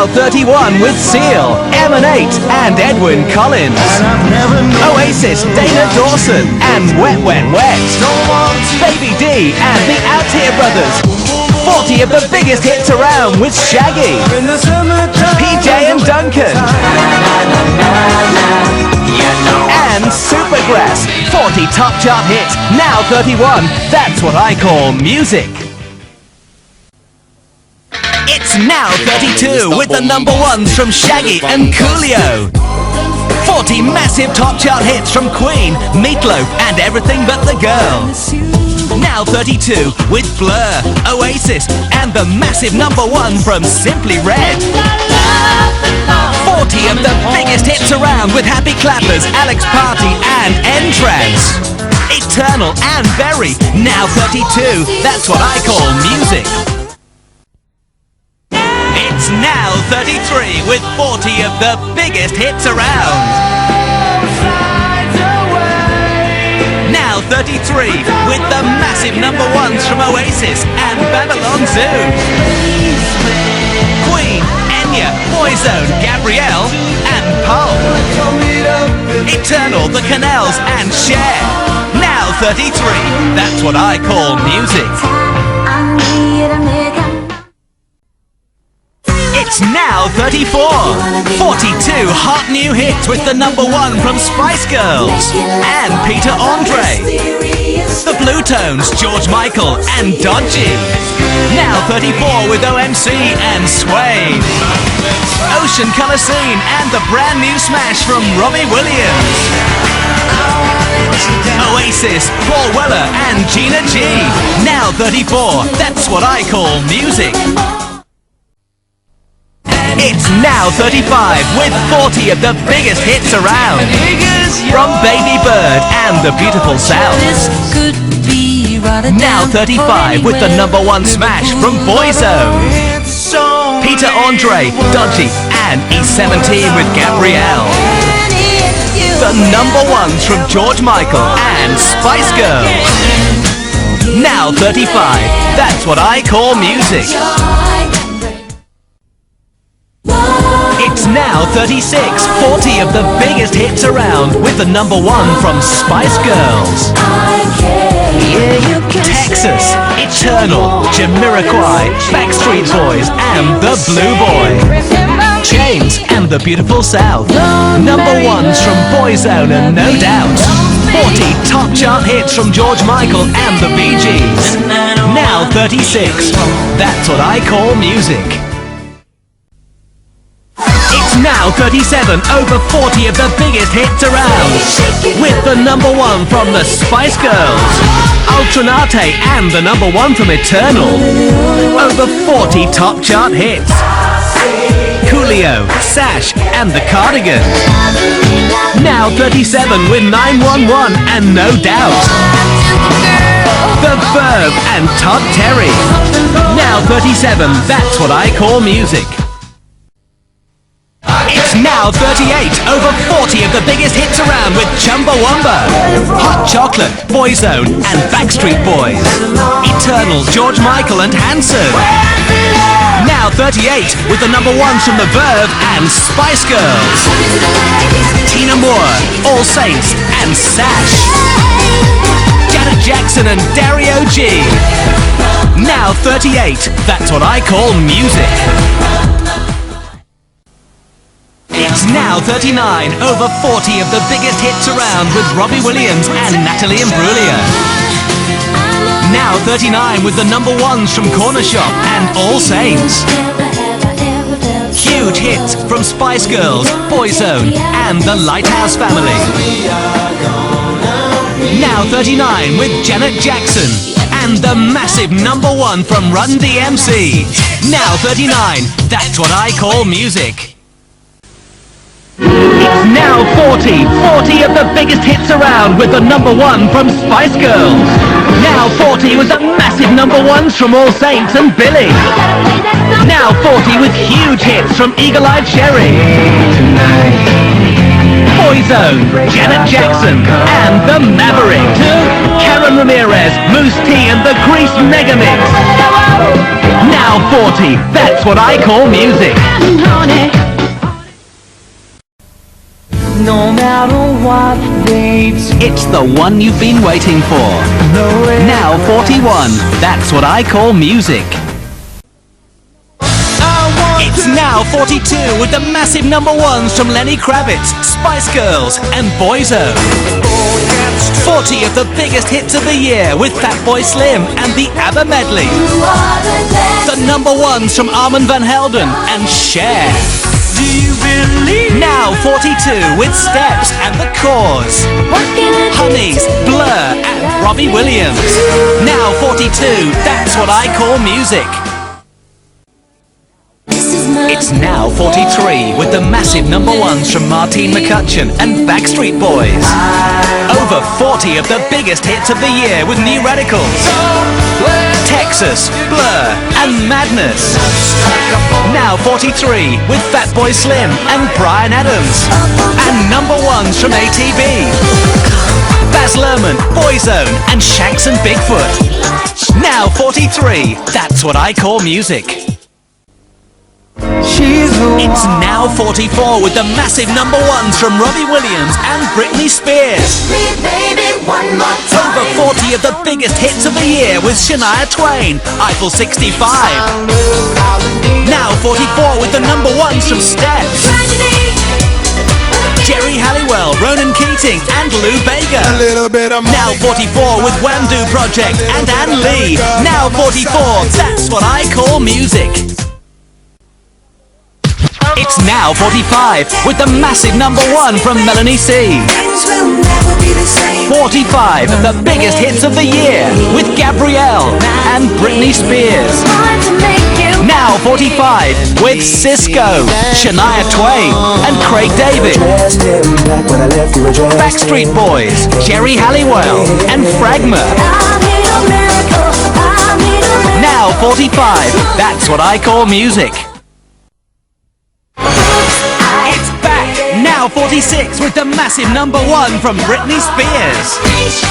Now 31 with Seal, Emanate and Edwin Collins. Oasis, Dana Dawson and Wet Wet Wet. Baby D and the Out Here Brothers. 40 of the biggest hits around with Shaggy. PJ and Duncan. And Supergrass. 40 top chart hits, now 31. That's what I call music. It's now 32 with the number ones from Shaggy and Coolio. 40 massive top chart hits from Queen, Meatloaf and Everything But the Girl. Now 32 with Blur, Oasis and the massive number one from Simply Red. 40 of the biggest hits around with Happy Clappers, Alex Party and N-Trance. Eternal and Berry, now 32, that's what I call music. It's now 33 with 40 of the biggest hits around. Now 33 with the massive number ones from Oasis and Babylon Zoo. Queen, Enya, Boyzone, Gabrielle and Paul. Eternal, The Canals and Cher. Now 33, that's what I call music. It's now 34. 42 hot new hits with the number one from Spice Girls and Peter Andre. The Blue Tones, George Michael and Dodgy. Now 34 with OMC and Sway. Ocean Colour Scene and the brand new smash from Robbie Williams. Oasis, Paul Weller and Gina G. Now 34, that's what I call music. It's now 35 with 40 of the biggest hits around. From Baby Bird and the Beautiful South. Now 35 with the number one smash from Boyzone. Peter Andre, Dodgy and E17 with Gabrielle. The number ones from George Michael and Spice Girls. Now 35, that's what I call music. It's now 36, 40 of the biggest hits around with the number one from Spice Girls. Texas, Eternal, Jamiroquai, Backstreet Boys and the Blue Boy. Chains and the Beautiful South. Number ones from Boyzone and No Doubt. 40 top chart hits from George Michael and the Bee Gees. Now 36, that's what I call music. Now 37, over 40 of the biggest hits around. With the number one from the Spice Girls. Ultranate and the number one from Eternal. Over 40 top chart hits. Coolio, Sash and the Cardigans. Now 37 with 911 and No Doubt. The Verb and Todd Terry. Now 37, that's what I call music. It's now 38, over 40 of the biggest hits around with Chumbawamba, Hot Chocolate, Boyzone and Backstreet Boys. Eternal, George Michael and Hanson. Now 38 with the number ones from The Verve and Spice Girls. Tina Moore, All Saints and Sash. Janet Jackson and Dario G. Now 38, that's what I call music. It's now 39, over 40 of the biggest hits around with Robbie Williams and Natalie Imbruglia. Now 39 with the number ones from Corner Shop and All Saints. Huge hits from Spice Girls, Boyzone and the Lighthouse Family. Now 39 with Janet Jackson and the massive number one from Run DMC. Now 39, that's what I call music. It's now 40 of the biggest hits around with the number one from Spice Girls. Now 40 with the massive number ones from All Saints and Billy. Now 40 with huge hits from Eagle Eye Cherry. Boyzone, Janet Jackson and the Maverick. Karen Ramirez, Moose T and the Grease Megamix. Now 40, that's what I call music. No matter what they do, It's the one you've been waiting for. Now 41, that's what I call music. It's now 42 with the massive number ones from Lenny Kravitz, Spice Girls and Boyzone. 40 of the biggest hits of the year with Fatboy Slim and the ABBA medley. The number ones from Armand van Helden and Cher. do you believe? Now 42 with Steps and The Cause. Honeys, Blur and Robbie Williams. Now 42, that's what I call music. It's now 43 with the massive number ones from Martine McCutcheon and Backstreet Boys. Over 40 of the biggest hits of the year with New Radicals, Texas, Blur and Madness. Now 43 with Fatboy Slim and Bryan Adams. And number ones from ATB, Baz Luhrmann, Boyzone and Shanks and Bigfoot. Now 43, that's what I call music. It's now 44 with the massive number ones from Robbie Williams and Britney Spears. Over 40 of the biggest hits of the year with Shania Twain, Eiffel 65. Now 44 with the number ones from Steps, Jerry Halliwell, Ronan Keating and Lou Bega. Now 44 with Wamdue Project and Ann Lee. Now 44, that's what I call music. It's now 45 with the massive number one from Melanie C. 45 of the biggest hits of the year with Gabrielle and Britney Spears. Now 45 with Cisco, Shania Twain and Craig David. Backstreet Boys, Jerry Halliwell and Fragma. Now 45, that's what I call music. It's back, now 46 with the massive number one from Britney Spears.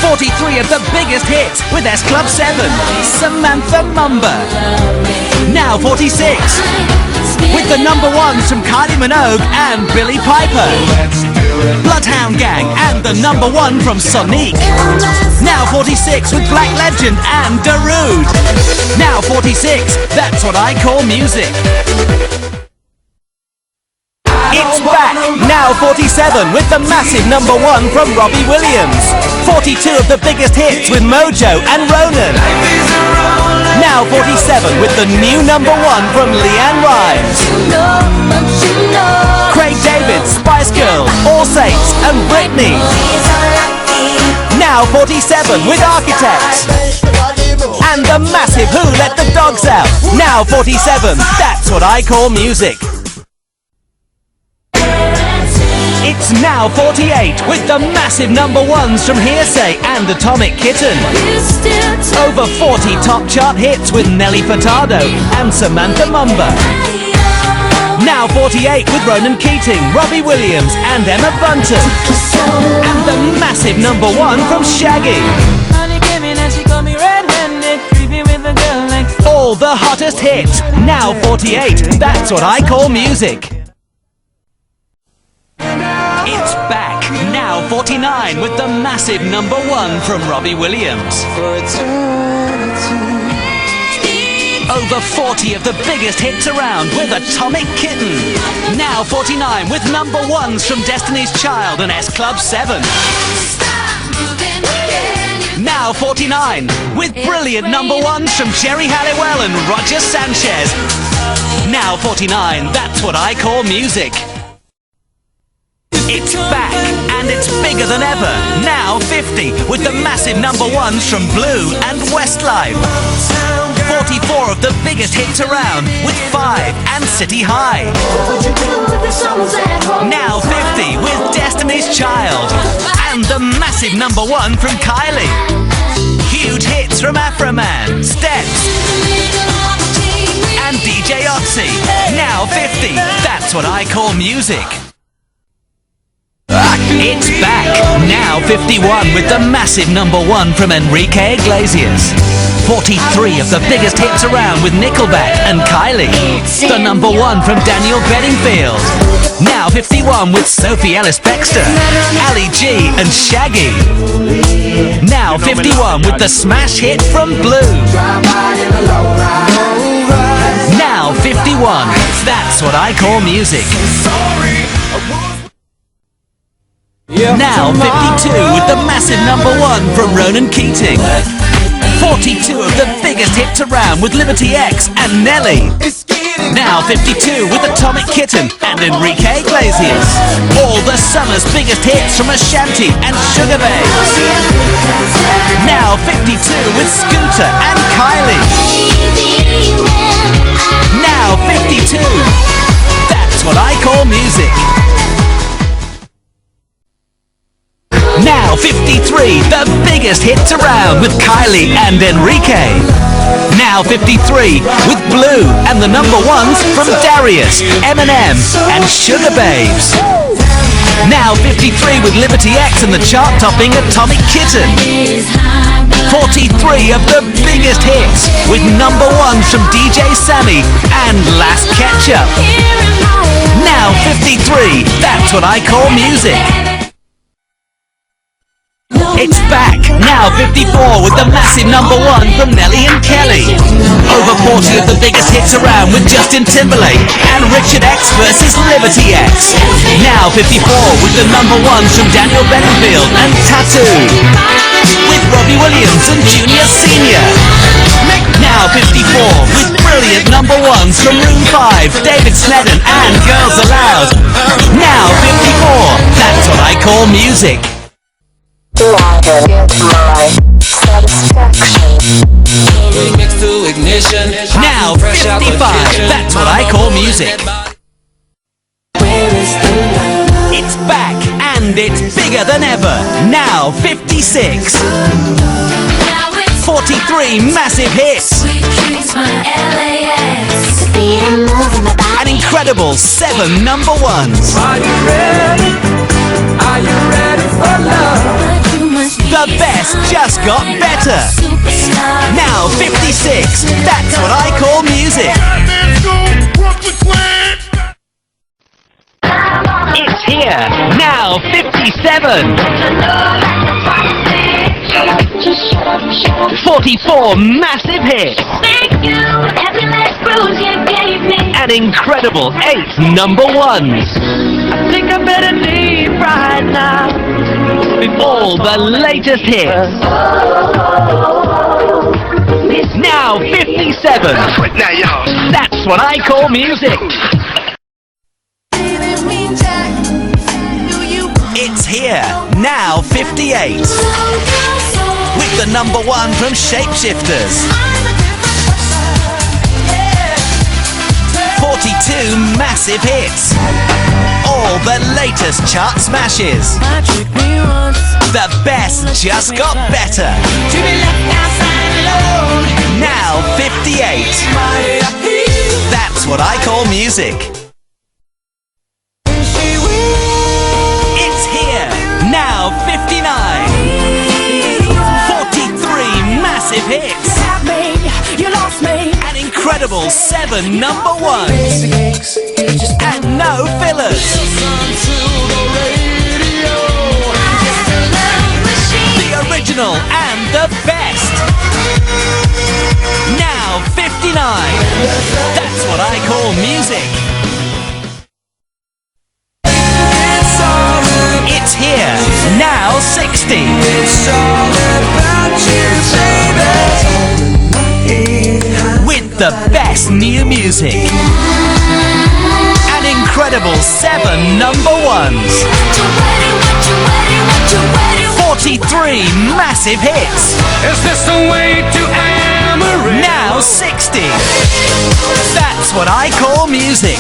43 of the biggest hits with S Club 7, Samantha Mumba. Now 46 with the number ones from Kylie Minogue and Billie Piper, Bloodhound Gang and the number one from Sonique. Now 46 with Black Legend and Darude. Now 46, that's what I call music. It's back, now 47 with the massive number one from Robbie Williams. 42 of the biggest hits with Mojo and Ronan. Now 47 with the new number one from Leanne Rimes, Craig David, Spice Girls, All Saints and Britney. Now 47 with Architects and the massive Who Let the Dogs Out. Now 47, that's what I call music. It's now 48 with the massive number ones from Hearsay and Atomic Kitten. Over 40 top chart hits with Nelly Furtado and Samantha Mumba. Now 48 with Ronan Keating, Robbie Williams and Emma Bunton. And the massive number one from Shaggy. All the hottest hits, now 48, that's what I call music. It's back, now 49 with the massive number one from Robbie Williams. Over 40 of the biggest hits around with Atomic Kitten. Now 49 with number ones from Destiny's Child and S Club 7. Now 49 with brilliant number ones from Jerry Halliwell and Roger Sanchez. Now 49, that's what I call music. It's back, and it's bigger than ever. Now 50, with the massive number ones from Blue and Westlife. 44 of the biggest hits around, with Five and City High. Now 50, with Destiny's Child, and the massive number one from Kylie. Huge hits from Afroman, Steps, and DJ Otzi. Now 50, that's what I call music. It's back, now 51 with the massive number one from Enrique Iglesias. 43 of the biggest hits around with Nickelback and Kylie. The number 1 from Daniel Bedingfield. Now 51 with Sophie Ellis-Bextor, Ali G and Shaggy. Now 51 with the smash hit from Blue. Now 51, That's What I Call Music. Now 52 with the massive number 1 from Ronan Keating. 42 of the biggest hits around with Liberty X and Nelly. Now 52 with Atomic Kitten and Enrique Iglesias. All the summer's biggest hits from Ashanti and Sugar Babes. Now 52 with Scooter and Kylie. Now 52, That's What I Call Music. Now 53, the biggest hits around with Kylie and Enrique. Now 53 with Blue and the number 1s from Darius, Eminem and Sugar Babes. Now 53 with Liberty X and the chart-topping Atomic Kitten. 43 of the biggest hits with number 1s from DJ Sammy and Last Ketchup. Now 53, That's What I Call Music. It's back, now 54 with the massive number 1 from Nelly and Kelly. Over 40 of the biggest hits around with Justin Timberlake and Richard X versus Liberty X. Now 54 with the number 1s from Daniel Bedingfield and Tattoo. With Robbie Williams and Junior Senior. Now 54 with brilliant number 1s from Room 5, David Sneddon and Girls Aloud. Now 54, That's What I Call Music. Now 55, That's What I Call Music. It's back and it's bigger than ever. Now 56. 43 massive hits. An incredible 7 number 1s. Are you ready? Are you ready for love? The best just got better. Now 56, That's What I Call Music. It's here, now 57. 44 massive hits. An incredible 8 number 1s. I think I better leave right now. All the latest hits. Now 57. That's What I Call Music. It's here, now 58. With the number 1 from Shapeshifters. 42 massive hits. All the latest chart smashes. The best just got better. Now 58. That's What I Call Music. It's here, now 59. 43 massive hits. An incredible 7 number 1s. And no fillers. The original and the best. Now 59. That's What I Call Music. It's here, now 60. With the best new music. An incredible 7 number 1s. 43 massive hits. Is this the way to Amarillo? Now 60. That's What I Call Music.